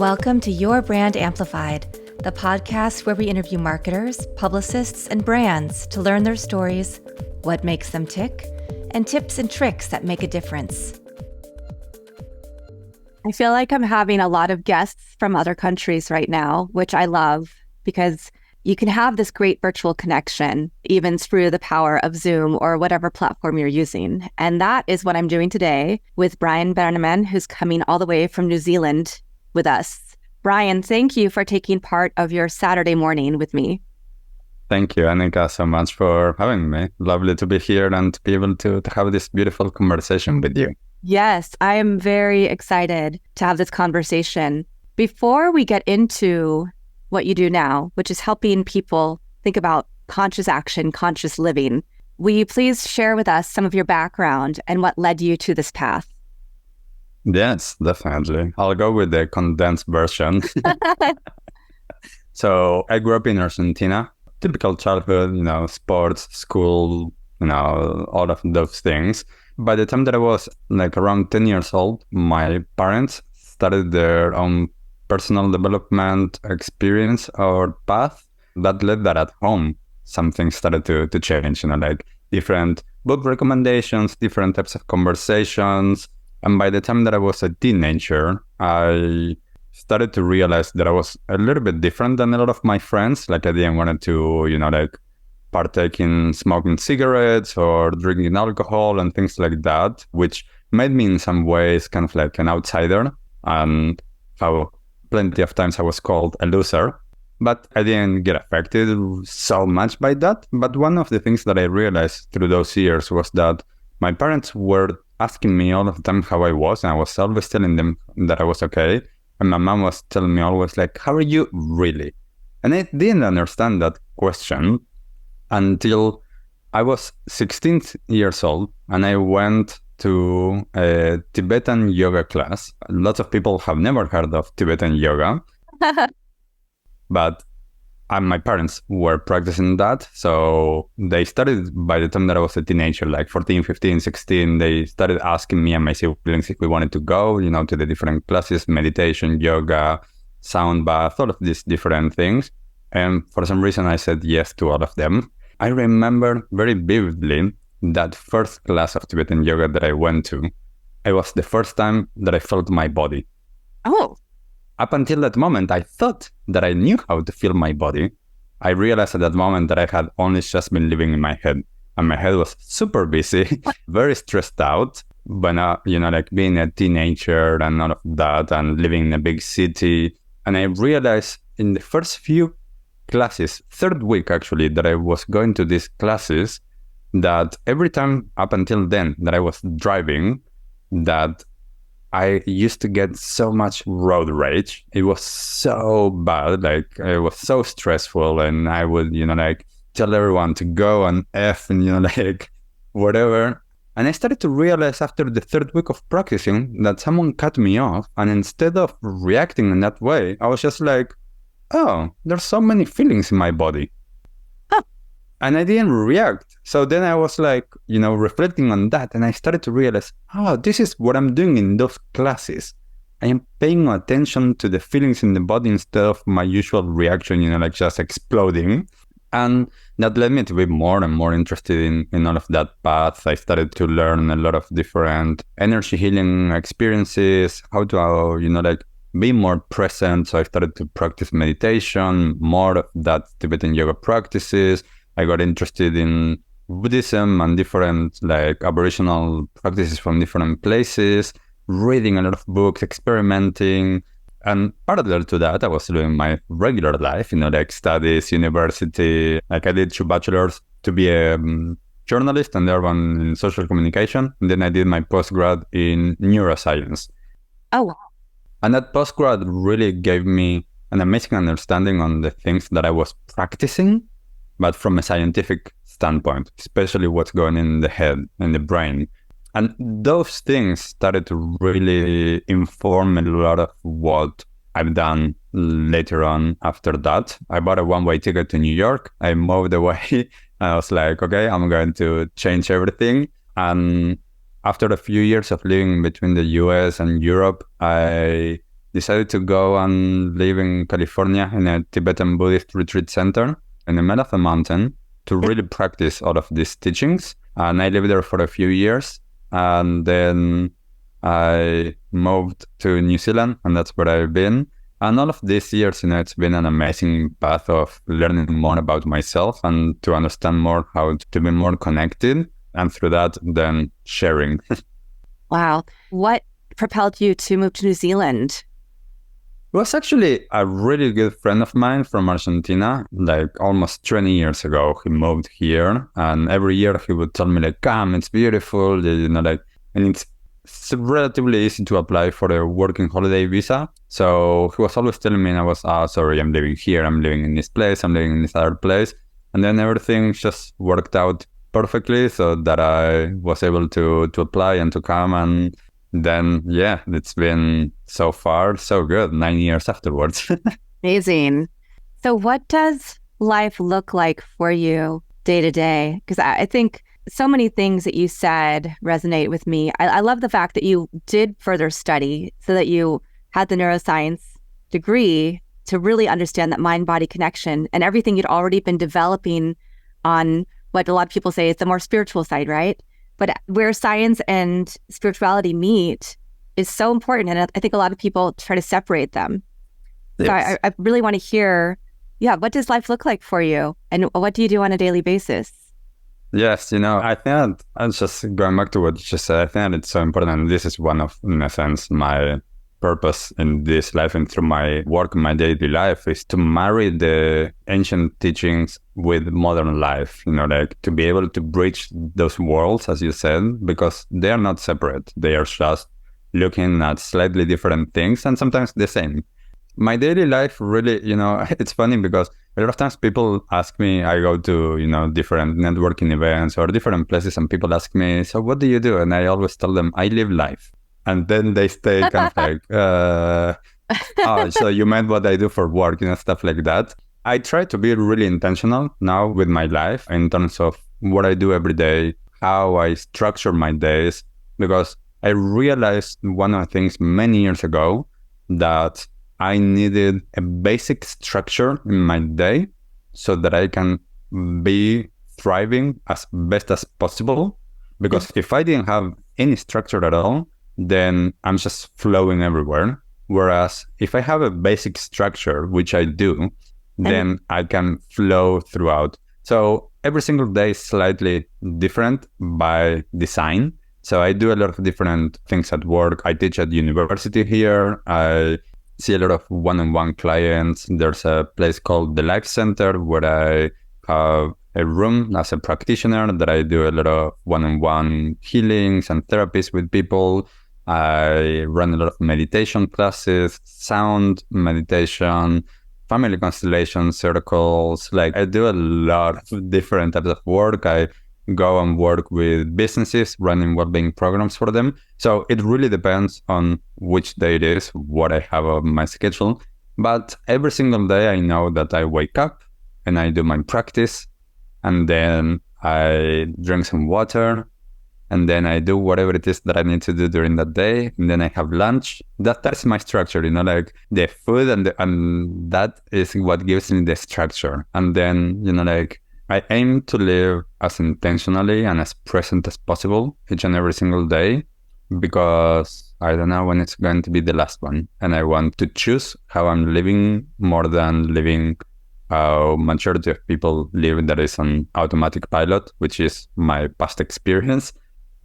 Welcome to Your Brand Amplified, the podcast where we interview marketers, publicists, and brands to learn their stories, what makes them tick, and tips and tricks that make a difference. I feel like I'm having a lot of guests from other countries right now, which I love because you can have this great virtual connection even through the power of Zoom or whatever platform you're using. And that is what I'm doing today with Brian Berneman, who's coming all the way from New Zealand with us. Brian, thank you for taking part of your Saturday morning with me. Thank you, Annika, so much for having me. Lovely to be here and to be able to have this beautiful conversation with you. Yes, I am very excited to have this conversation. Before we get into what you do now, which is helping people think about conscious action, conscious living, will you please share with us some of your background and what led you to this path? Yes, definitely. I'll go with the condensed version. So I grew up in Argentina, typical childhood, sports, school, all of those things. By the time that I was around 10 years old, my parents started their own personal development experience or path that led that at home. Something started to change, different book recommendations, different types of conversations. And by the time that I was a teenager, I started to realize that I was a little bit different than a lot of my friends. I didn't want to, partake in smoking cigarettes or drinking alcohol and things like that, which made me in some ways kind of like an outsider, and how plenty of times I was called a loser. But I didn't get affected so much by that. But one of the things that I realized through those years was that my parents were asking me all of the time how I was, and I was always telling them that I was okay. And my mom was telling me always how are you really? And I didn't understand that question until I was 16 years old and I went to a Tibetan yoga class. Lots of people have never heard of Tibetan yoga, but my parents were practicing that. So they started, by the time that I was a teenager, 14, 15, 16, they started asking me and my siblings if we wanted to go, to the different classes, meditation, yoga, sound bath, all of these different things. And for some reason, I said yes to all of them. I remember very vividly that first class of Tibetan yoga that I went to. It was the first time that I felt my body. Oh. Up until that moment, I thought that I knew how to feel my body. I realized at that moment that I had only just been living in my head. And my head was super busy, very stressed out. But now, being a teenager and all of that and living in a big city. And I realized in the first few classes, third week actually, that I was going to these classes, that every time up until then that I was driving, that I used to get so much road rage. It was so bad, it was so stressful, and I would, tell everyone to go and F and, whatever. And I started to realize after the third week of practicing that someone cut me off, and instead of reacting in that way, I was just oh, there's so many feelings in my body. Huh. And I didn't react. So then I was reflecting on that, and I started to realize, this is what I'm doing in those classes. I am paying attention to the feelings in the body instead of my usual reaction, just exploding. And that led me to be more and more interested in all of that path. I started to learn a lot of different energy healing experiences, how to, be more present. So I started to practice meditation, more of that Tibetan yoga practices. I got interested in Buddhism and different Aboriginal practices from different places, reading a lot of books, experimenting. And parallel to that, I was doing my regular life, studies, university. I did 2 bachelors to be a journalist and the other one in social communication. And then I did my postgrad in neuroscience. Oh, wow. And that postgrad really gave me an amazing understanding on the things that I was practicing, but from a scientific standpoint, especially what's going in the head and the brain. And those things started to really inform a lot of what I've done later on after that. I bought a one-way ticket to New York. I moved away. I was okay, I'm going to change everything. And after a few years of living between the US and Europe, I decided to go and live in California in a Tibetan Buddhist retreat center in the middle of the mountain to really practice all of these teachings. And I lived there for a few years. And then I moved to New Zealand, and that's where I've been. And all of these years, it's been an amazing path of learning more about myself and to understand more how to be more connected. And through that, then sharing. Wow. What propelled you to move to New Zealand? It was actually a really good friend of mine from Argentina, like almost 20 years ago. He moved here, and every year he would tell me, like, come, it's beautiful, and it's relatively easy to apply for a working holiday visa. So he was always telling me, and I was, sorry, I'm living here, I'm living in this place, I'm living in this other place. And then everything just worked out perfectly so that I was able to apply and to come. And then, yeah, it's been so far so good, 9 years afterwards. Amazing. So what does life look like for you day to day? Because I think so many things that you said resonate with me. I love the fact that you did further study so that you had the neuroscience degree to really understand that mind-body connection and everything you'd already been developing on what a lot of people say is the more spiritual side, right? But where science and spirituality meet is so important. And I think a lot of people try to separate them. Yes. So I really want to hear, what does life look like for you? And what do you do on a daily basis? Yes, I think I'm just going back to what you just said. I think it's so important. And this is one of, in a sense, my purpose in this life and through my work, my daily life, is to marry the ancient teachings with modern life, like to be able to bridge those worlds, as you said, because they are not separate. They are just looking at slightly different things and sometimes the same. My daily life really, it's funny because a lot of times people ask me, I go to, different networking events or different places, and people ask me, so what do you do? And I always tell them, I live life. And then they stay kind of like, so you meant what I do for work, stuff like that. I try to be really intentional now with my life in terms of what I do every day, how I structure my days, because I realized one of the things many years ago that I needed a basic structure in my day so that I can be thriving as best as possible. Because if I didn't have any structure at all, then I'm just flowing everywhere. Whereas if I have a basic structure, which I do, then I can flow throughout. So every single day is slightly different by design. So I do a lot of different things at work. I teach at university here. I see a lot of one-on-one clients. There's a place called the Life Center where I have a room as a practitioner that I do a lot of one-on-one healings and therapies with people. I run a lot of meditation classes, sound meditation, family constellation circles. Like I do a lot of different types of work. I go and work with businesses, running well-being programs for them. So it really depends on which day it is, what I have on my schedule. But every single day I know that I wake up and I do my practice, and then I drink some water, and then I do whatever it is that I need to do during that day, and then I have lunch. That's my structure, like the food and that is what gives me the structure. And then, like I aim to live as intentionally and as present as possible each and every single day, because I don't know when it's going to be the last one. And I want to choose how I'm living more than living how majority of people live, that is on automatic pilot, which is my past experience.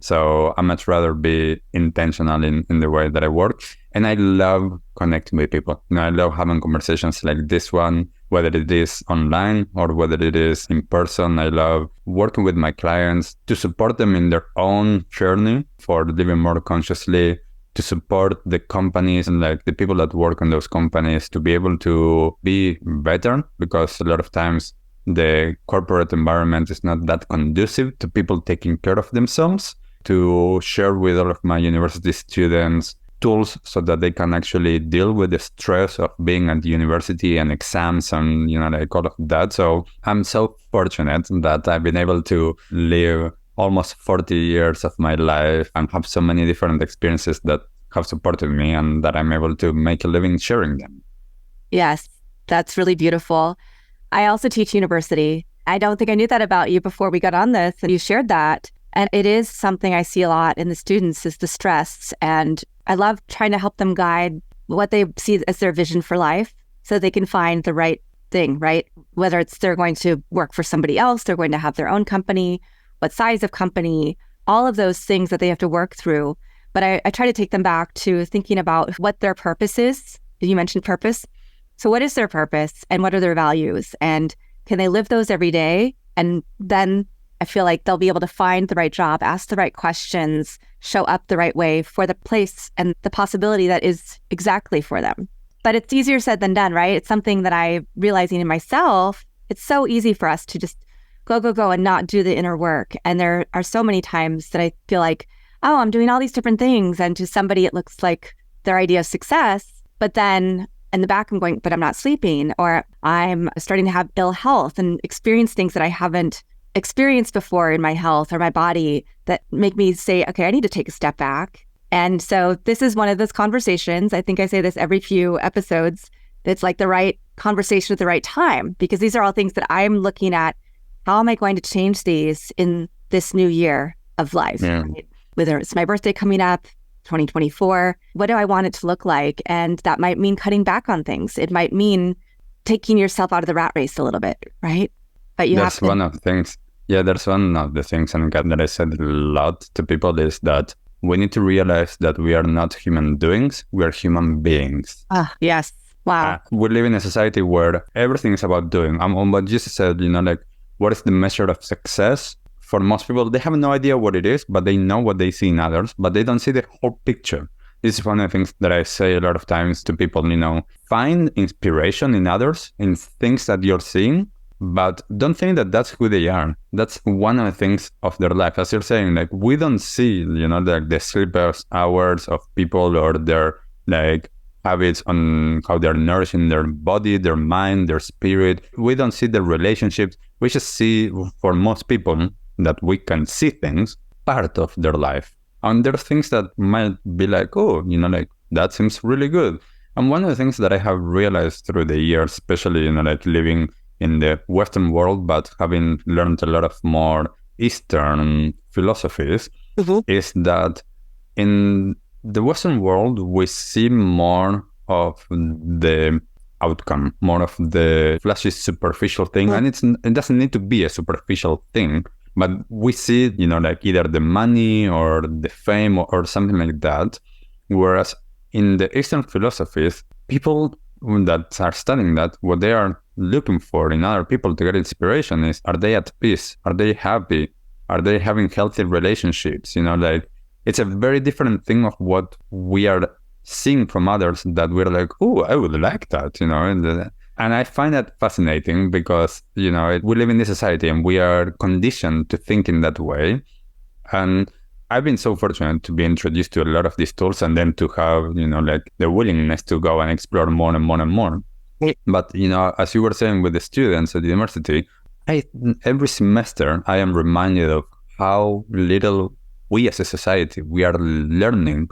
So I much rather be intentional in the way that I work. And I love connecting with people. I love having conversations like this one, whether it is online or whether it is in person. I love working with my clients to support them in their own journey for living more consciously, to support the companies and like the people that work in those companies to be able to be better, because a lot of times the corporate environment is not that conducive to people taking care of themselves. To share with all of my university students tools so that they can actually deal with the stress of being at the university and exams and, like all of that. So I'm so fortunate that I've been able to live almost 40 years of my life and have so many different experiences that have supported me and that I'm able to make a living sharing them. Yes, that's really beautiful. I also teach university. I don't think I knew that about you before we got on this, and you shared that. And it is something I see a lot in the students is the stress. And I love trying to help them guide what they see as their vision for life so they can find the right thing, right? Whether it's they're going to work for somebody else, they're going to have their own company, what size of company, all of those things that they have to work through. But I try to take them back to thinking about what their purpose is. You mentioned purpose. So what is their purpose and what are their values? And can they live those every day? And then I feel like they'll be able to find the right job, ask the right questions, show up the right way for the place and the possibility that is exactly for them. But it's easier said than done, right? It's something that I'm realizing in myself. It's so easy for us to just go and not do the inner work. And there are so many times that I feel like, oh, I'm doing all these different things. And to somebody, it looks like their idea of success. But then in the back, I'm going, but I'm not sleeping, or I'm starting to have ill health and experience things that I haven't experienced before in my health or my body that make me say, okay, I need to take a step back. And so this is one of those conversations. I think I say this every few episodes. It's like the right conversation at the right time, because these are all things that I'm looking at. How am I going to change these in this new year of life? Yeah. Right? Whether it's my birthday coming up, 2024, what do I want it to look like? And that might mean cutting back on things. It might mean taking yourself out of the rat race a little bit, right? But That's one of the things. Yeah, there's one of the things, and that I said a lot to people, is that we need to realize that we are not human doings, we are human beings. Yes. Wow. We live in a society where everything is about doing. What Jesus said, like, what is the measure of success? For most people, they have no idea what it is, but they know what they see in others, but they don't see the whole picture. This is one of the things that I say a lot of times to people, find inspiration in others, in things that you're seeing, but don't think that that's who they are. That's one of the things of their life. As you're saying, like, we don't see, the sleepless hours of people or their, habits on how they're nourishing their body, their mind, their spirit. We don't see the relationships. We just see, for most people, that we can see things, part of their life. And there are things that might be like, oh, that seems really good. And one of the things that I have realized through the years, especially, living in the Western world, but having learned a lot of more Eastern philosophies, is that in the Western world, we see more of the outcome, more of the flashy, superficial thing. And it doesn't need to be a superficial thing, but we see, either the money or the fame or something like that. Whereas in the Eastern philosophies, people that are studying that, what they are looking for in other people to get inspiration is, are they at peace? Are they happy? Are they having healthy relationships? It's a very different thing of what we are seeing from others, that we're like, oh, I would like that, And I find that fascinating because, we live in this society and we are conditioned to think in that way. And I've been so fortunate to be introduced to a lot of these tools and then to have, the willingness to go and explore more and more and more. But, as you were saying with the students at the university, every semester I am reminded of how little we as a society, we are learning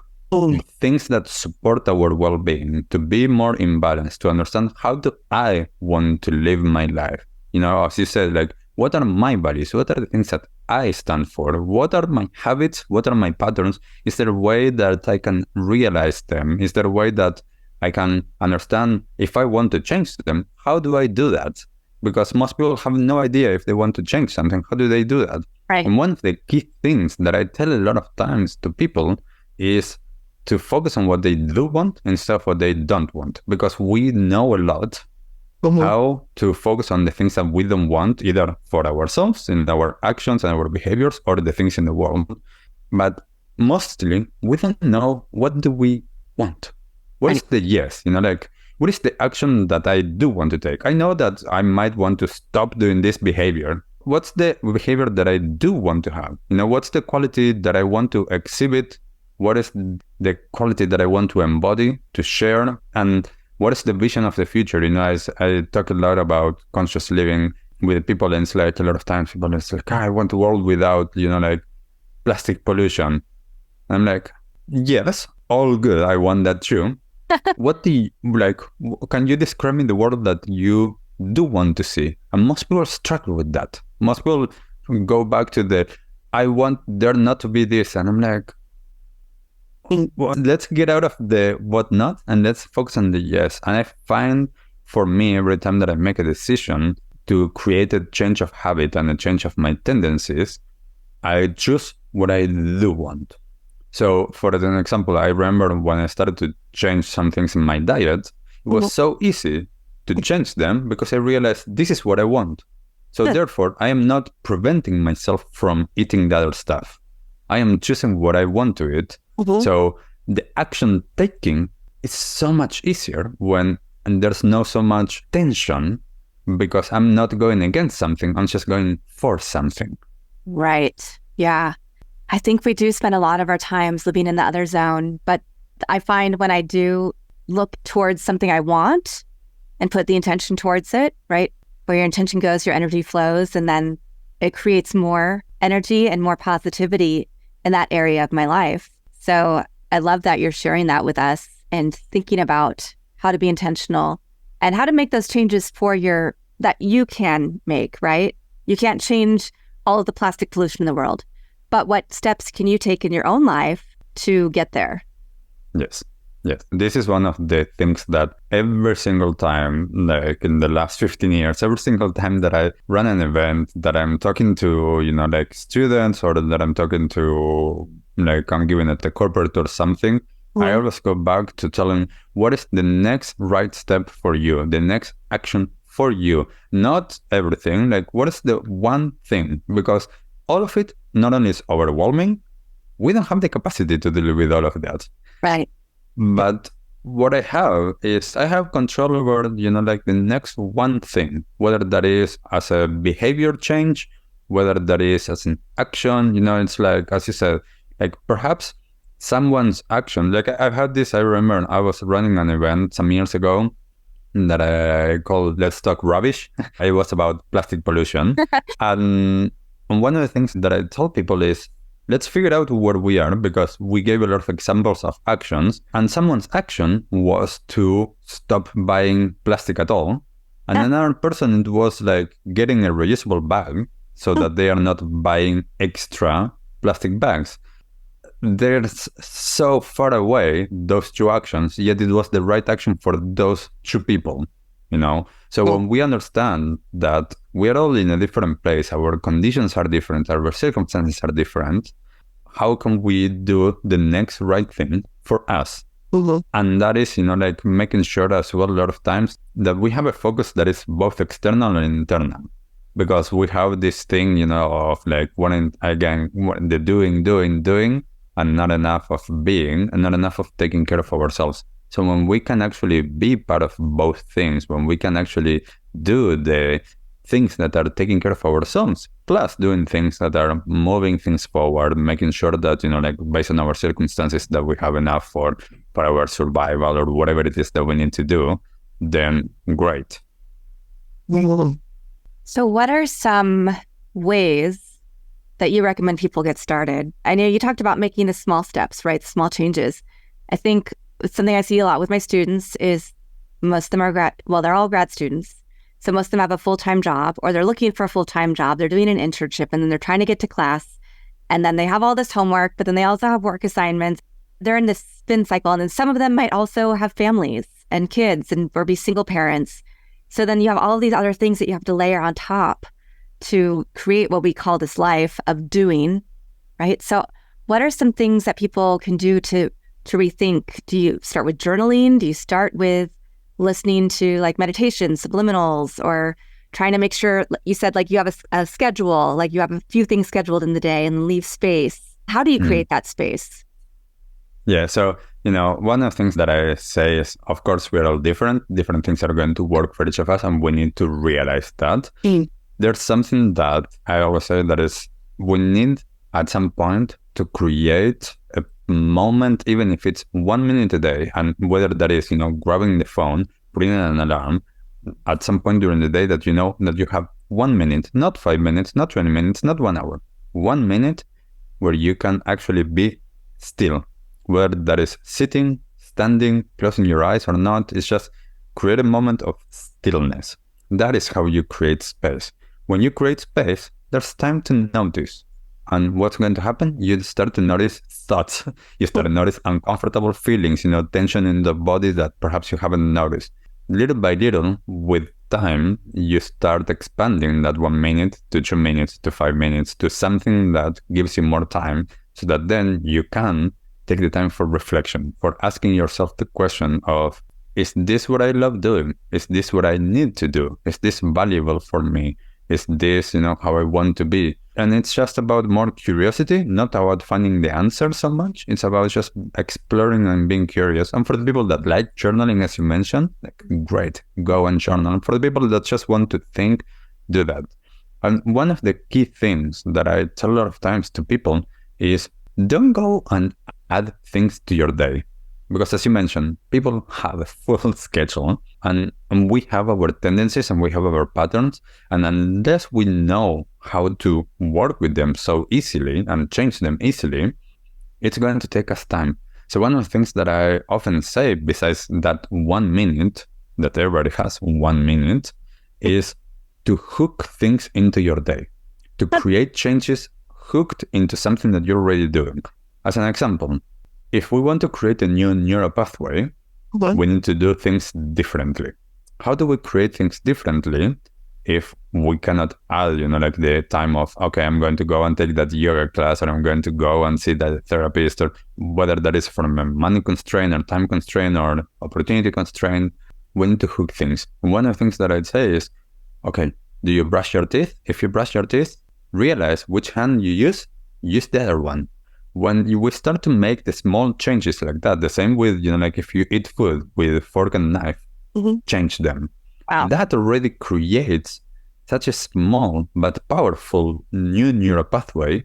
things that support our well-being, to be more in balance, to understand how do I want to live my life. As you said, like, what are my values? What are the things that I stand for? What are my habits? What are my patterns? Is there a way that I can realize them? Is there a way that I can understand if I want to change them? How do I do that? Because most people have no idea if they want to change something. How do they do that? Right. And one of the key things that I tell a lot of times to people is to focus on what they do want instead of what they don't want. Because we know a lot how to focus on the things that we don't want, either for ourselves, in our actions and our behaviors, or the things in the world. But mostly, we don't know, what do we want? What is the yes? What is the action that I do want to take? I know that I might want to stop doing this behavior. What's the behavior that I do want to have? What's the quality that I want to exhibit? What is the quality that I want to embody, to share? And what is the vision of the future? I talk a lot about conscious living with people, and it's like a lot of times people are like, I want a world without, plastic pollution. I'm like, yes, all good. I want that too. What do you like? Can you describe me the world that you do want to see? And most people struggle with that. Most people go back to the, I want there not to be this. And I'm like, well, let's get out of the what not and let's focus on the yes. And I find for me, every time that I make a decision to create a change of habit and a change of my tendencies, I choose what I do want. So for an example, I remember when I started to change some things in my diet, it was so easy to change them because I realized this is what I want. So therefore, I am not preventing myself from eating the other stuff. I am choosing what I want to eat. So the action taking is so much easier when there's no so much tension because I'm not going against something. I'm just going for something. Right. Yeah. I think we do spend a lot of our times living in the other zone, but I find when I do look towards something I want and put the intention towards it, right? Where your intention goes, your energy flows, and then it creates more energy and more positivity in that area of my life. So I love that you're sharing that with us and thinking about how to be intentional and how to make those changes that you can make, right? You can't change all of the plastic pollution in the world, but what steps can you take in your own life to get there? Yes. This is one of the things that every single time, like in the last 15 years, every single time that I run an event, that I'm talking to, like students, or that I'm talking to, like I'm giving it a corporate or something, I always go back to telling what is the next right step for you, the next action for you, not everything. Like what is the one thing? Because all of it not only is overwhelming, we don't have the capacity to deal with all of that. Right. But what I have is I have control over, like the next one thing, whether that is as a behavior change, whether that is as an action, it's like, as you said, like perhaps someone's action, like I've had this, I remember I was running an event some years ago that I called Let's Talk Rubbish. It was about plastic pollution. And one of the things that I told people is, let's figure out where we are, because we gave a lot of examples of actions, and someone's action was to stop buying plastic at all. And another person, it was like getting a reusable bag so that they are not buying extra plastic bags. They're so far away, those two actions, yet it was the right action for those two people, So when we understand that we are all in a different place, our conditions are different, our circumstances are different, how can we do the next right thing for us? And that is, like making sure as well a lot of times that we have a focus that is both external and internal. Because we have this thing, of like wanting, again, the doing, and not enough of being, and not enough of taking care of ourselves. So when we can actually be part of both things, when we can actually do the things that are taking care of ourselves, plus doing things that are moving things forward, making sure that, like based on our circumstances, that we have enough for our survival or whatever it is that we need to do, then great. So what are some ways that you recommend people get started? I know you talked about making the small steps, right? Small changes. I think something I see a lot with my students is most of them are they're all grad students. So most of them have a full-time job, or they're looking for a full-time job. They're doing an internship, and then they're trying to get to class. And then they have all this homework, but then they also have work assignments. They're in this spin cycle. And then some of them might also have families and kids or be single parents. So then you have all these other things that you have to layer on top to create what we call this life of doing, right? So what are some things that people can do to rethink? Do you start with journaling? Do you start with listening to like meditation, subliminals, or trying to make sure, you said like you have a schedule, like you have a few things scheduled in the day and leave space. How do you create that space? Yeah. So, one of the things that I say is, of course, we're all different. Different things are going to work for each of us, and we need to realize that. There's something that I always say that is, we need at some point to create a moment, even if it's 1 minute a day, and whether that is, grabbing the phone, putting in an alarm at some point during the day, that that you have 1 minute, not 5 minutes, not 20 minutes, not 1 hour, 1 minute where you can actually be still whether that is sitting, standing, closing your eyes or not. It's just create a moment of stillness. That is how you create space. When you create space, there's time to notice. And what's going to happen? You start to notice thoughts. You start to notice uncomfortable feelings, tension in the body that perhaps you haven't noticed. Little by little, with time, you start expanding that 1 minute to 2 minutes to 5 minutes to something that gives you more time, so that then you can take the time for reflection, for asking yourself the question of, is this what I love doing? Is this what I need to do? Is this valuable for me? Is this, how I want to be? And it's just about more curiosity, not about finding the answer so much. It's about just exploring and being curious. And for the people that like journaling, as you mentioned, great, go and journal. And for the people that just want to think, do that. And one of the key things that I tell a lot of times to people is don't go and add things to your day. Because as you mentioned, people have a full schedule and we have our tendencies and we have our patterns. And unless we know how to work with them so easily and change them easily, it's going to take us time. So one of the things that I often say, besides that 1 minute, that everybody has 1 minute, is to hook things into your day, to create changes hooked into something that you're already doing. As an example, if we want to create a new neural pathway, we need to do things differently. How do we create things differently if we cannot add, like the time of, okay, I'm going to go and take that yoga class, or I'm going to go and see that therapist, or whether that is from a money constraint or time constraint or opportunity constraint, we need to hook things. One of the things that I'd say is, okay, do you brush your teeth? If you brush your teeth, realize which hand you use the other one. When we start to make the small changes like that, the same with, like if you eat food with fork and knife, change them. Wow. That already creates such a small but powerful new neural pathway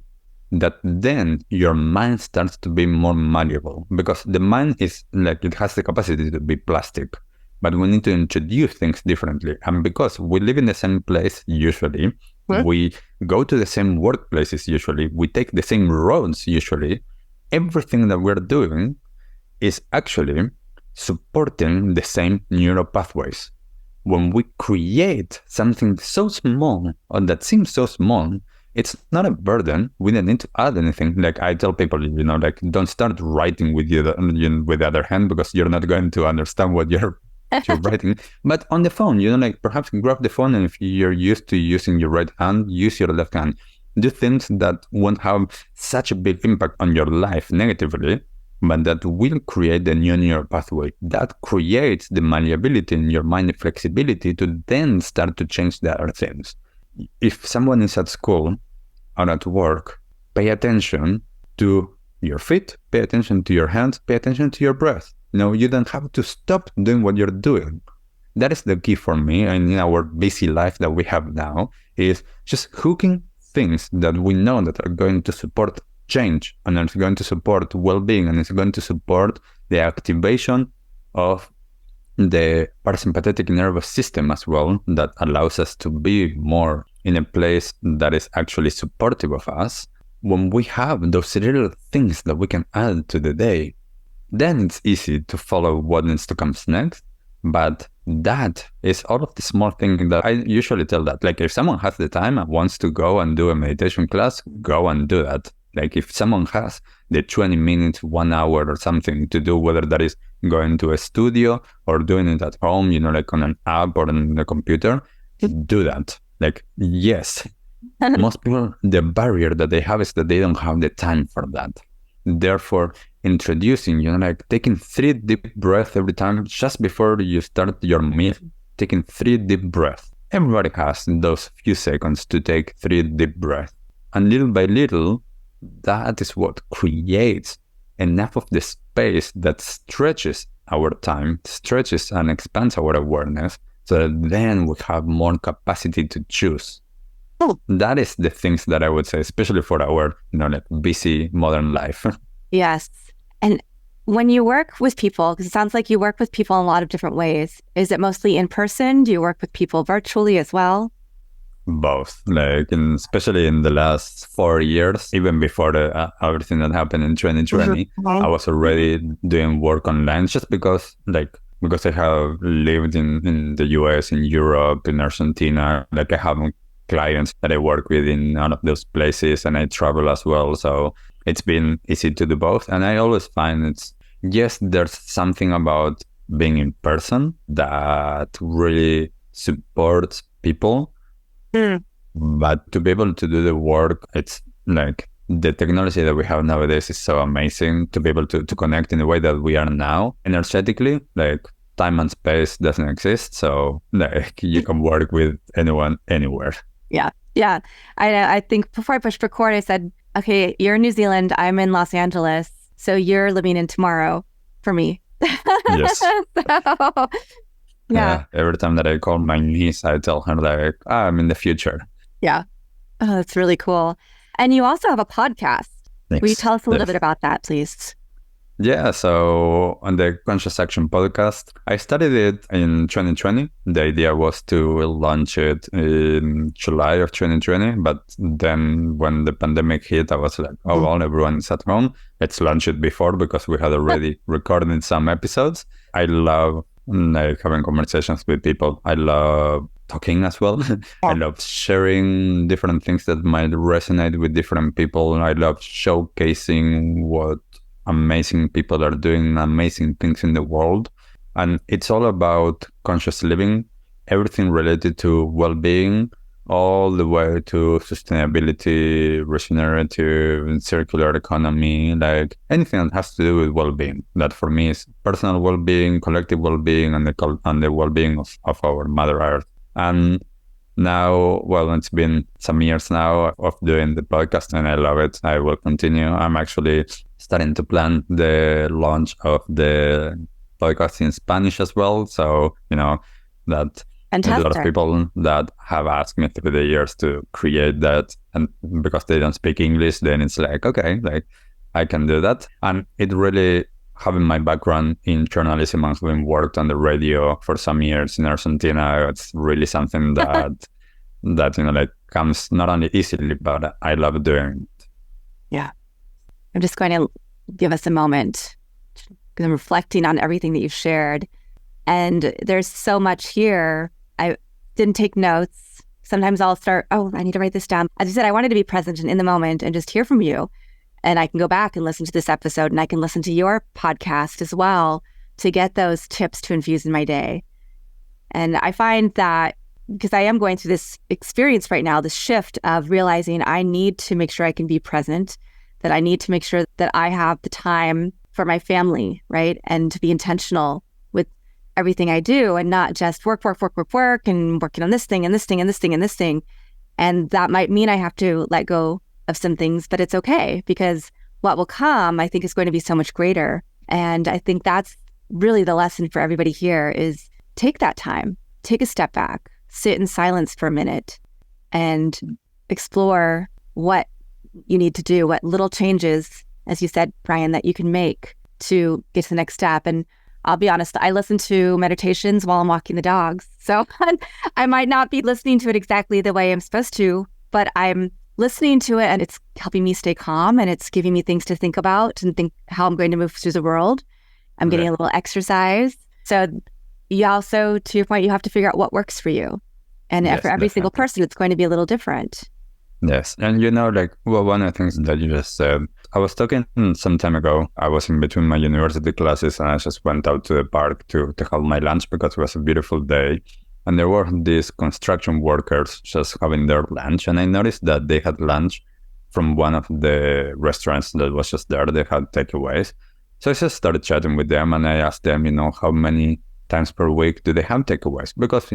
that then your mind starts to be more malleable, because the mind is like, it has the capacity to be plastic, but we need to introduce things differently. And because we live in the same place usually, we go to the same workplaces usually, we take the same roads usually, everything that we're doing is actually supporting the same neural pathways. When we create something so small, or that seems so small, it's not a burden. We don't need to add anything. Like I tell people, like don't start writing with with the other hand, because you're not going to understand what you're writing. But on the phone, like perhaps grab the phone, and if you're used to using your right hand, use your left hand. Do things that won't have such a big impact on your life negatively, but that will create the new neural pathway. That creates the malleability in your mind, the flexibility to then start to change the other things. If someone is at school or at work, pay attention to your feet, pay attention to your hands, pay attention to your breath. You don't have to stop doing what you're doing. That is the key for me, and in our busy life that we have now, is just hooking things that we know that are going to support change, and it's going to support well-being, and it's going to support the activation of the parasympathetic nervous system as well, that allows us to be more in a place that is actually supportive of us. When we have those little things that we can add to the day, then it's easy to follow what needs to come next. But that is all of the small things that I usually tell that. Like if someone has the time and wants to go and do a meditation class, go and do that. Like if someone has the 20 minutes, 1 hour or something to do, whether that is going to a studio or doing it at home, like on an app or on the computer, do that. Like, yes, most people, the barrier that they have is that they don't have the time for that. Therefore, introducing, like taking 3 deep breaths every time, just before you start your meal, taking 3 deep breaths. Everybody has those few seconds to take 3 deep breaths. And little by little, that is what creates enough of the space that stretches our time, stretches and expands our awareness, so that then we have more capacity to choose. That is the things that I would say, especially for our, like busy modern life. Yes. And when you work with people, because it sounds like you work with people in a lot of different ways, is it mostly in person? Do you work with people virtually as well? both. Like, especially in the last 4 years, even before everything that happened in 2020, I was already doing work online just because I have lived in the US, in Europe, in Argentina. Like, I have clients that I work with in all of those places, and I travel as well. So it's been easy to do both. And I always find yes, there's something about being in person that really supports people. But to be able to do the work, it's like the technology that we have nowadays is so amazing to be able to connect in the way that we are now energetically. Like, time and space doesn't exist. So like, you can work with anyone, anywhere. Yeah. Yeah. I think before I pushed record, I said, okay, you're in New Zealand, I'm in Los Angeles. So you're living in tomorrow for me. Yes. So, yeah. Every time that I call my niece, I tell her like, I'm in the future. Yeah. Oh, that's really cool. And you also have a podcast. Thanks. Will you tell us a little bit about that, please? Yeah, so on the Conscious Action podcast, I started it in 2020. The idea was to launch it in July of 2020, but then when the pandemic hit, I was like, oh, well, everyone's at home. Let's launch it before, because we had already recorded some episodes. I love having conversations with people. I love talking as well. I love sharing different things that might resonate with different people. I love showcasing what amazing people are doing amazing things in the world. And it's all about conscious living, everything related to well-being, all the way to sustainability, regenerative, and circular economy, like anything that has to do with well-being. That for me is personal well-being, collective well-being, and the well-being of our Mother Earth. And now, well, it's been some years now of doing the podcast, and I love it. I will continue. I'm actually starting to plan the launch of the podcast in Spanish as well. So, that Fantastic. there's a lot of people that have asked me through the years to create that. And because they don't speak English, then it's like, okay, like I can do that. And it really, having my background in journalism and having worked on the radio for some years in Argentina, it's really something that comes not only easily, but I love doing it. Yeah. I'm just going to give us a moment because I'm reflecting on everything that you've shared. And there's so much here. I didn't take notes. Sometimes I'll start, I need to write this down. As you said, I wanted to be present and in the moment and just hear from you. And I can go back and listen to this episode, and I can listen to your podcast as well to get those tips to infuse in my day. And I find that because I am going through this experience right now, this shift of realizing I need to make sure I can be present, that I need to make sure that I have the time for my family, right? And to be intentional with everything I do and not just work, and working on this thing and this thing and this thing and this thing. And that might mean I have to let go of some things, but it's okay, because what will come, I think, is going to be so much greater. And I think that's really the lesson for everybody here is take that time, take a step back, sit in silence for a minute and explore what you need to do, what little changes, as you said, Brian, that you can make to get to the next step. And I'll be honest, I listen to meditations while I'm walking the dogs. So I might not be listening to it exactly the way I'm supposed to, but I'm listening to it and it's helping me stay calm, and it's giving me things to think about and think how I'm going to move through the world. I'm getting a little exercise. So you also, to your point, you have to figure out what works for you. And for every single person, it's going to be a little different. Yes. And one of the things that you just said, I was talking some time ago, I was in between my university classes and I just went out to the park to have my lunch because it was a beautiful day. And there were these construction workers just having their lunch. And I noticed that they had lunch from one of the restaurants that was just there. They had takeaways. So I just started chatting with them and I asked them, how many times per week do they have takeaways? Because,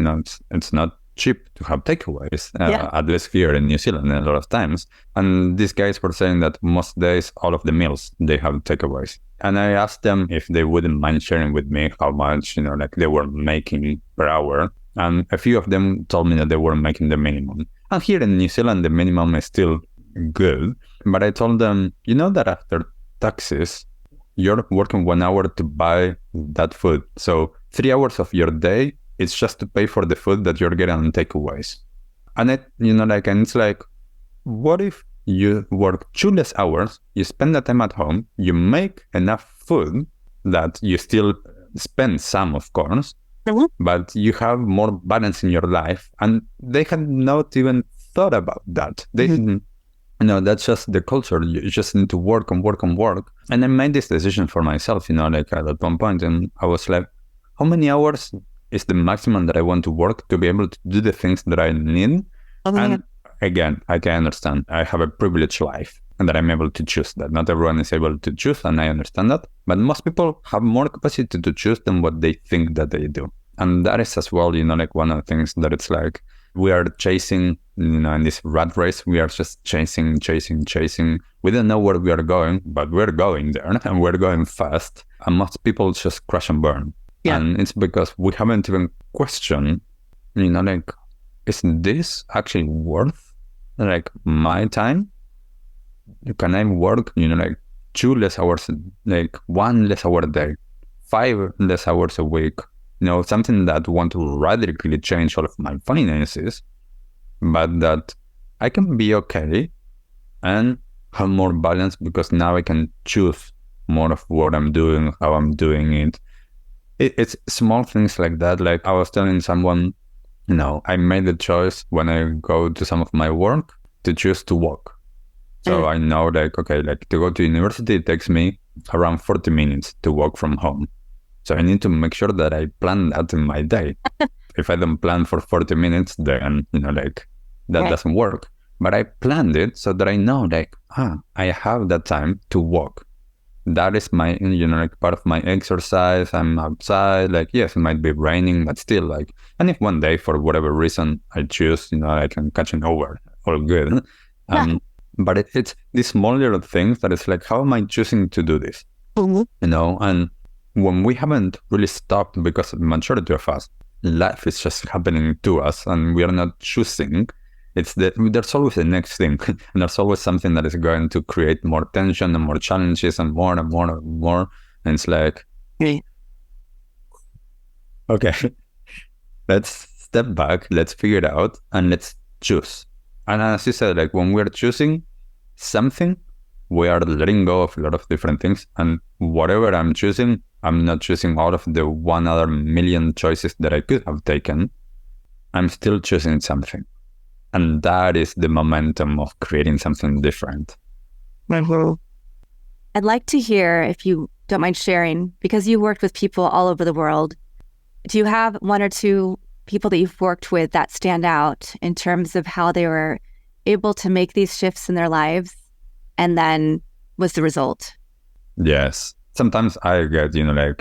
it's not cheap to have takeaways, at least here in New Zealand a lot of times. And these guys were saying that most days, all of the meals, they have takeaways. And I asked them if they wouldn't mind sharing with me how much, they were making per hour. And a few of them told me that they were making the minimum. And here in New Zealand, the minimum is still good. But I told them, that after taxes, you're working 1 hour to buy that food. So 3 hours of your day, it's just to pay for the food that you're getting on takeaways. And and it's like, what if you work 2 less hours, you spend the time at home, you make enough food that you still spend some, of course, but you have more balance in your life. And they had not even thought about that. They didn't, that's just the culture. You just need to work and work and work. And I made this decision for myself, at one point, and I was like, how many hours is the maximum that I want to work to be able to do the things that I need? And again, I can understand. I have a privileged life and that I'm able to choose that. Not everyone is able to choose, and I understand that. But most people have more capacity to choose than what they think that they do. And that is as well, one of the things that it's like we are chasing, in this rat race, we are just chasing. We don't know where we are going, but we're going there and we're going fast. And most people just crash and burn. Yeah. And it's because we haven't even questioned, is this actually worth my time? Can I work, 2 less hours, 1 less hour a day, 5 less hours a week? Something that want to radically change all of my finances, but that I can be okay and have more balance because now I can choose more of what I'm doing, how I'm doing it. It's small things like that. Like I was telling someone, I made the choice when I go to some of my work to choose to walk. So I know to go to university, it takes me around 40 minutes to walk from home. So I need to make sure that I plan that in my day. If I don't plan for 40 minutes, then, that doesn't work. But I planned it so that I know I have that time to walk. That is my, part of my exercise. I'm outside, yes, it might be raining, but still and if one day for whatever reason I choose, I can catch an Uber, all good. But it's these small little things that it's how am I choosing to do this? And when we haven't really stopped, because the majority of us, life is just happening to us and we are not choosing. There's always the next thing, and there's always something that is going to create more tension and more challenges and more and more and more. And it's okay, let's step back, let's figure it out, and let's choose. And as you said, when we're choosing something, we are letting go of a lot of different things. And whatever I'm choosing, I'm not choosing all of the 1 other million choices that I could have taken. I'm still choosing something. And that is the momentum of creating something different. I'd like to hear, if you don't mind sharing, because you worked with people all over the world, do you have 1 or 2 people that you've worked with that stand out in terms of how they were able to make these shifts in their lives? And then what's the result? Yes. Sometimes I get,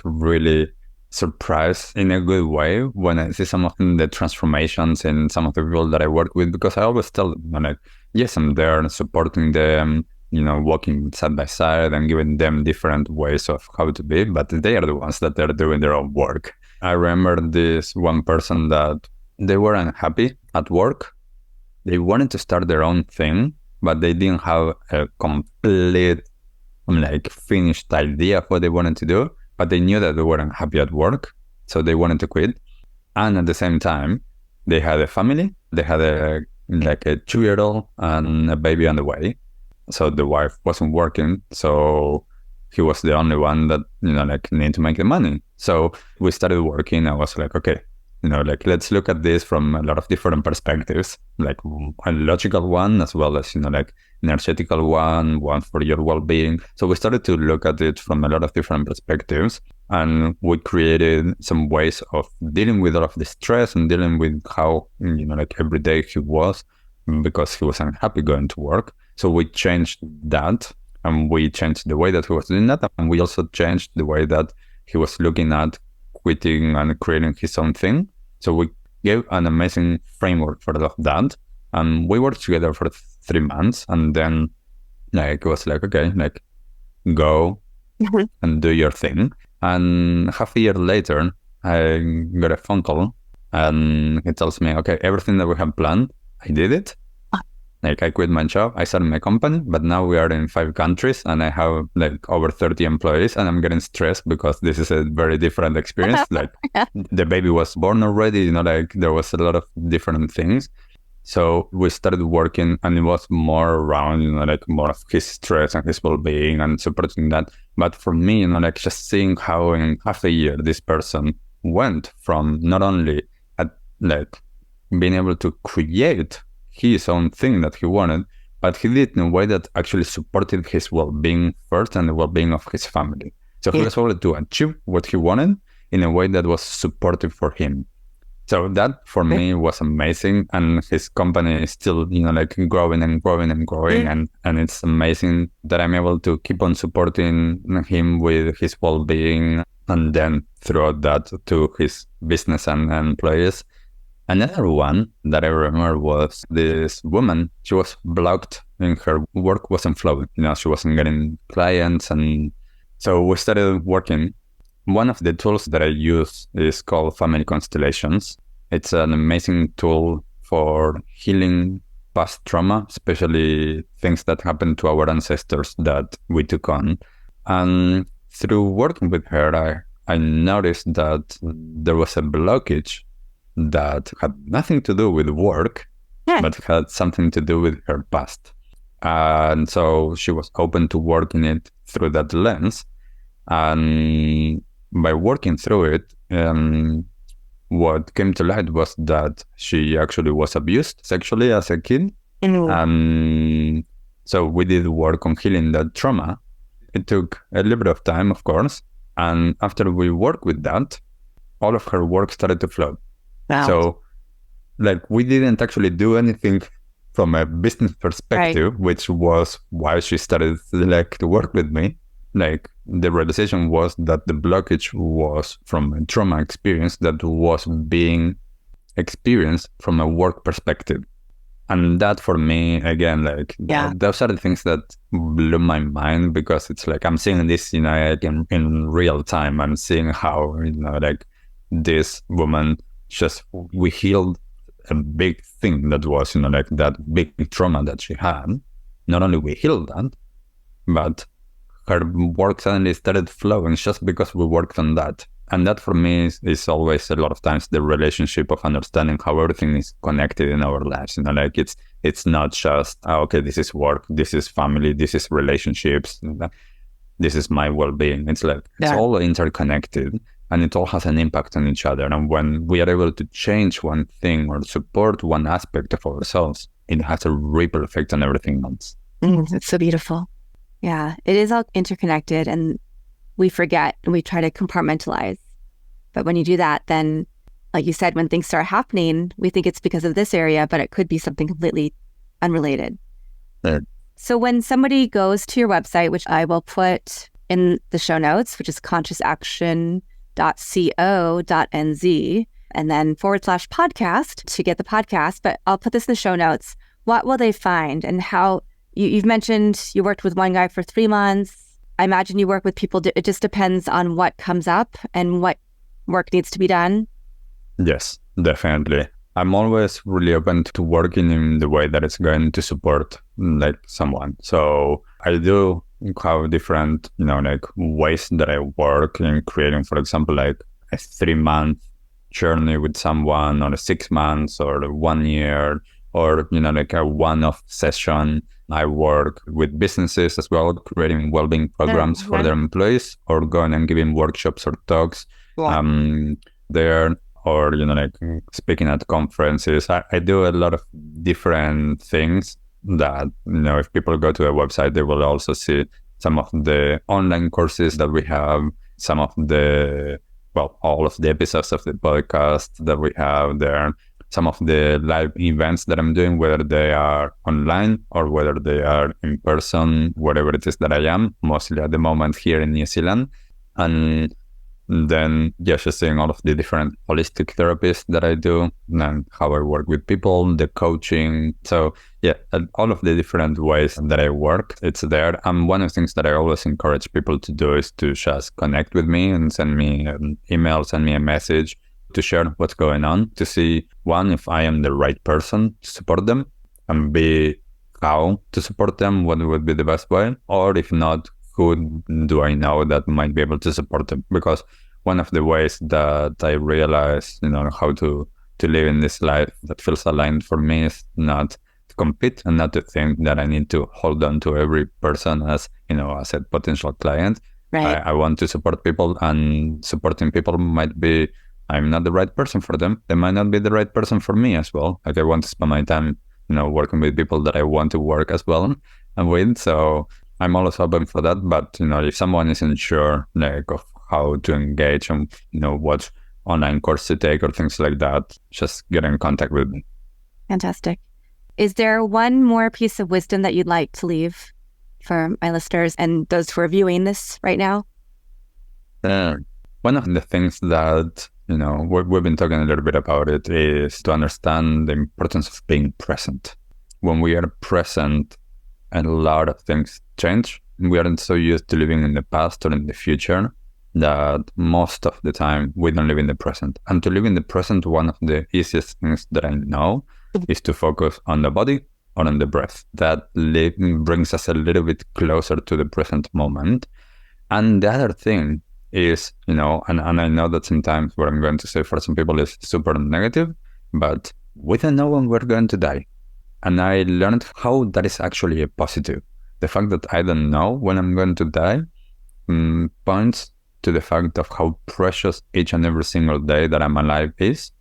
really surprised in a good way when I see some of the transformations in some of the people that I work with, because I always tell them, yes, I'm there supporting them, walking side by side and giving them different ways of how to be, but they are the ones that are doing their own work. I remember this one person that they were unhappy at work. They wanted to start their own thing, but they didn't have a complete, finished idea of what they wanted to do, but they knew that they weren't happy at work, so they wanted to quit. And at the same time, they had a family. They had a 2-year-old and a baby on the way. So the wife wasn't working, so he was the only one that, need to make the money. So we started working. I was okay, let's look at this from a lot of different perspectives, a logical one, as well as, energetical one for your well-being. So we started to look at it from a lot of different perspectives, and we created some ways of dealing with all of the stress and dealing with how, every day he was, because he was unhappy going to work. So we changed that, and we changed the way that he was doing that. And we also changed the way that he was looking at quitting and creating his own thing. So we gave an amazing framework for all of that. And we worked together for 3 months. And then it was okay, go and do your thing. And half a year later, I got a phone call and he tells me, okay, everything that we have planned, I did it. I quit my job, I started my company, but now we are in 5 countries and I have over 30 employees, and I'm getting stressed because this is a very different experience. The baby was born already, there was a lot of different things. So we started working, and it was more around, like more of his stress and his well-being and supporting that. But for me, like just seeing how in half a year this person went from not only at like being able to create his own thing that he wanted, but he did in a way that actually supported his well-being first and the well-being of his family. So he was able to achieve what he wanted in a way that was supportive for him. So that for me was amazing, and his company is still, like growing and growing and growing, and it's amazing that I'm able to keep on supporting him with his well-being, and then throughout that to his business and employees. Another one that I remember was this woman. She was blocked in her work wasn't flowing. She wasn't getting clients, and so we started working. One of the tools that I use is called Family Constellations. It's an amazing tool for healing past trauma, especially things that happened to our ancestors that we took on. And through working with her, I noticed that there was a blockage that had nothing to do with work, but had something to do with her past. And so she was open to working it through that lens. And by working through it, what came to light was that she actually was abused sexually as a kid. And so we did work on healing that trauma. It took a little bit of time, of course. And after we worked with that, all of her work started to flow. Wow. So like we didn't actually do anything from a business perspective, which was why she started to work with me. Like the realization was that the blockage was from a trauma experience that was being experienced from a work perspective. And that for me, again, those are the things that blew my mind, because it's like I'm seeing this, in real time. I'm seeing how, this woman we healed a big thing that was, that big trauma that she had. Not only we healed that, but her work suddenly started flowing just because we worked on that. And that for me is always a lot of times the relationship of understanding how everything is connected in our lives. It's not just, okay, this is work, this is family, this is relationships, this is my well-being. It's it's all interconnected, and it all has an impact on each other. And when we are able to change one thing or support one aspect of ourselves, it has a ripple effect on everything else. It's so beautiful. Yeah, it is all interconnected, and we forget and we try to compartmentalize. But when you do that, then, like you said, when things start happening, we think it's because of this area, but it could be something completely unrelated. So when somebody goes to your website, which I will put in the show notes, which is consciousaction.co.nz, and then /podcast to get the podcast, but I'll put this in the show notes. What will they find, and how? You've mentioned you worked with one guy for 3 months. I imagine you work with people. It just depends on what comes up and what work needs to be done. Yes, definitely. I'm always really open to working in the way that it's going to support someone. So I do have different, ways that I work in creating, for example, a 3-month journey with someone, or a 6 months, or a 1 year, or, a one-off session. I work with businesses as well, creating well-being programs for their employees, or going and giving workshops or talks there, or, speaking at conferences. I do a lot of different things that, if people go to the website, they will also see some of the online courses that we have, some of all of the episodes of the podcast that we have there, some of the live events that I'm doing, whether they are online or whether they are in person, wherever it is that I am, mostly at the moment here in New Zealand. And then just seeing all of the different holistic therapies that I do, and how I work with people, the coaching. So all of the different ways that I work, it's there. And one of the things that I always encourage people to do is to just connect with me and send me an email, send me a message, to share what's going on, to see, one, if I am the right person to support them, and B, how to support them, what would be the best way, or if not, who do I know that might be able to support them? Because one of the ways that I realized, how to to live in this life that feels aligned for me is not to compete and not to think that I need to hold on to every person as, as a potential client. Right. I want to support people, and supporting people might be, I'm not the right person for them. They might not be the right person for me as well. Like I want to spend my time, working with people that I want to work as well and with. So I'm always open for that. But, if someone isn't sure like of how to engage and, what online course to take or things like that, just get in contact with me. Fantastic. Is there one more piece of wisdom that you'd like to leave for my listeners and those who are viewing this right now? One of the things that, we've been talking a little bit about it is to understand the importance of being present. When we are present, a lot of things change. We aren't so used to living in the past or in the future that most of the time we don't live in the present. And to live in the present, one of the easiest things that I know is to focus on the body or on the breath. That brings us a little bit closer to the present moment. And the other thing is, and I know that sometimes what I'm going to say for some people is super negative, but we don't know when we're going to die. And I learned how that is actually a positive. The fact that I don't know when I'm going to die points to the fact of how precious each and every single day that I'm alive is.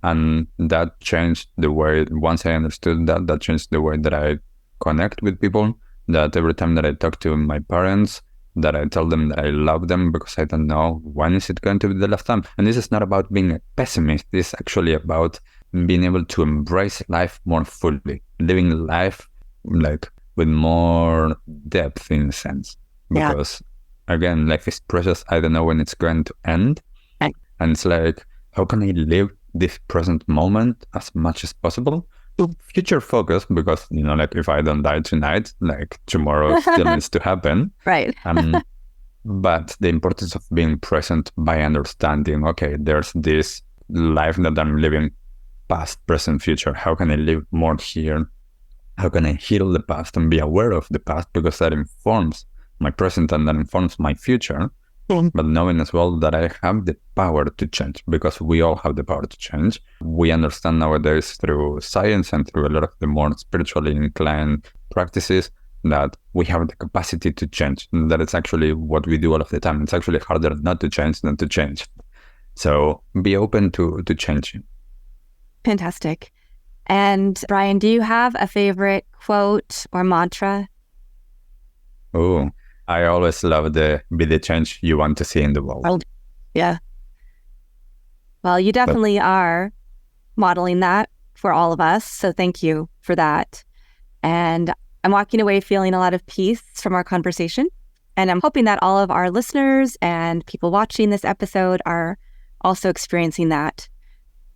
And that changed the way, once I understood that changed the way that I connect with people, that every time that I talk to my parents, that I tell them that I love them because I don't know when is it going to be the last time. And this is not about being a pessimist. This is actually about being able to embrace life more fully, living life like with more depth in a sense. Because again, life is precious. I don't know when it's going to end. And it's like, how can I live this present moment as much as possible? Future focus, because, like if I don't die tonight, like tomorrow still needs to happen. Right. But the importance of being present by understanding, okay, there's this life that I'm living, past, present, future. How can I live more here? How can I heal the past and be aware of the past? Because that informs my present and that informs my future. But knowing as well that I have the power to change, because we all have the power to change. We understand nowadays through science and through a lot of the more spiritually inclined practices that we have the capacity to change. And that it's actually what we do all of the time. It's actually harder not to change than to change. So be open to changing. Fantastic. And Brian, do you have a favorite quote or mantra? Oh, I always love be the change you want to see in the world. Yeah. Well, you definitely are modeling that for all of us. So thank you for that. And I'm walking away feeling a lot of peace from our conversation. And I'm hoping that all of our listeners and people watching this episode are also experiencing that.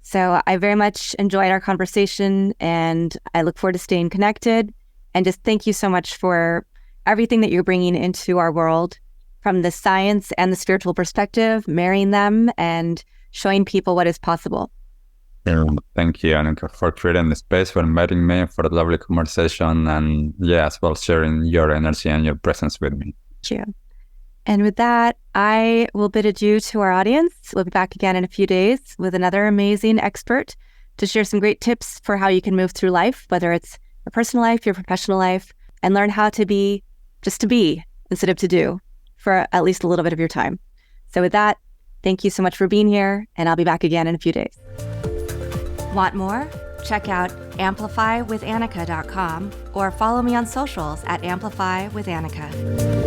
So I very much enjoyed our conversation, and I look forward to staying connected. And just thank you so much for everything that you're bringing into our world from the science and the spiritual perspective, marrying them and showing people what is possible. Thank you, Annika, for creating the space, for inviting me, for the lovely conversation, and as well sharing your energy and your presence with me. Thank you. And with that, I will bid adieu to our audience. We'll be back again in a few days with another amazing expert to share some great tips for how you can move through life, whether it's your personal life, your professional life, and learn how to be just to be instead of to do for at least a little bit of your time. So with that, thank you so much for being here, and I'll be back again in a few days. Want more? Check out amplifywithannika.com or follow me on socials at amplifywithannika.